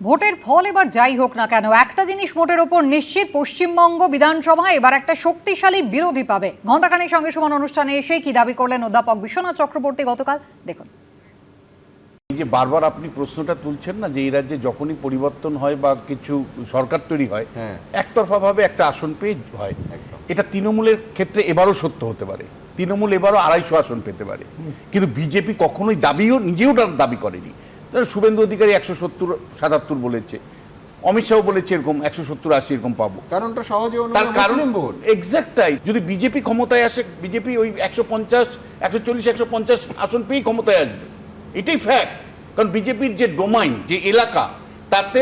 ভোটের ফল এবার যাই হোক না কেন, একটা জিনিস মোটের ওপর নিশ্চিত, পশ্চিমবঙ্গ বিধানসভা এবার একটা শক্তিশালী বিরোধী পাবে। ঘণ্টাখানেক সঙ্গে সমান অনুষ্ঠানে এসে কি দাবি করলেন অধ্যাপক বিশ্বনাথ চক্রবর্তী গতকাল, দেখুন। এই যে বারবার আপনি প্রশ্নটা তুলছেন না, যে এই রাজ্যে যখনই পরিবর্তন হয় বা কিছু সরকার তৈরি হয়, একতরফাভাবে একটা আসন পেয়ে হয়। এটা তৃণমূলের ক্ষেত্রে এবারও সত্য হতে পারে। তৃণমূল এবারও 250 আসন পেতে পারে, কিন্তু বিজেপি কখনোই নিজেও দাবি করেনি। শুভেন্দু অধিকারী 170-77 বলেছে, অমিত শাহ বলেছে এরকম 170-80 এরকম পাবো। কারণটা সহজে তার কারণ এক্স্যাক্ট তাই, যদি বিজেপি ক্ষমতায় আসে, বিজেপি ওই 140-150 আসন পেয়েই ক্ষমতায় আসবে, এটাই ফ্যাক্ট। কারণ বিজেপির যে ডোমাইন, যে এলাকা, তাতে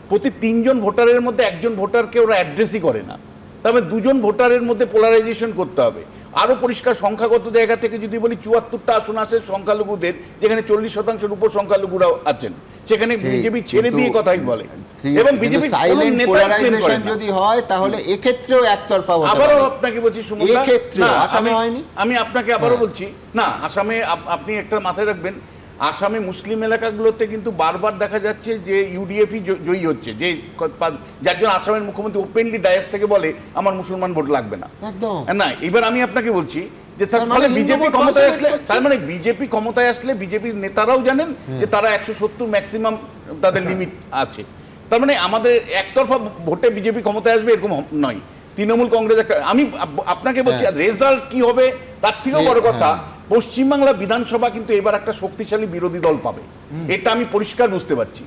প্রতি 3 জন ভোটারের মধ্যে 1 ভোটারকে ওরা অ্যাড্রেসই করে না। তবে 2 জন ভোটারের মধ্যে পোলারাইজেশন করতে হবে। আরও পরিষ্কার সংখ্যাগত জায়গা থেকে যদি বলি, 74টা আসন আসে সংখ্যালঘুদের, যেখানে 40% উপর সংখ্যালঘুরা আছেন, সেখানে বিজেপি ছেড়ে দিয়ে কথাই বলে। এবং বিজেপি যদি হয় তাহলে এক্ষেত্রেও একতরফা হতে পারে। আবারও আপনাকে বলছি, আসামে হয়নি। আমি আপনাকে আবারও বলছি, না, আসামে আপনি একটা মাথায় রাখবেন, আসামে মুসলিম এলাকাগুলোতে কিন্তু বারবার দেখা যাচ্ছে যে ইউডিএফই জয়ী হচ্ছে, যে যার জন্য আসামের মুখ্যমন্ত্রী ওপেনলি ডায়াস থেকে বলে আমার মুসলমান ভোট লাগবে না। না, এবার আমি আপনাকে বলছি যে তার মানে বিজেপি ক্ষমতায় আসলে, তার মানে বিজেপি ক্ষমতায় আসলে বিজেপির নেতারাও জানেন যে তারা 170 ম্যাক্সিমাম তাদের লিমিট আছে। তার মানে আমাদের একতরফা ভোটে বিজেপি ক্ষমতায় আসবে এরকম নয়। তৃণমূল কংগ্রেস একটা, আমি আপনাকে বলছি রেজাল্ট কি হবে তার থেকেও বড় কথা, পশ্চিমবাংলা বিধানসভা কিন্তু এবার একটা শক্তিশালী বিরোধী দল পাবে, এটা আমি পরিষ্কার বুঝতে পারছি।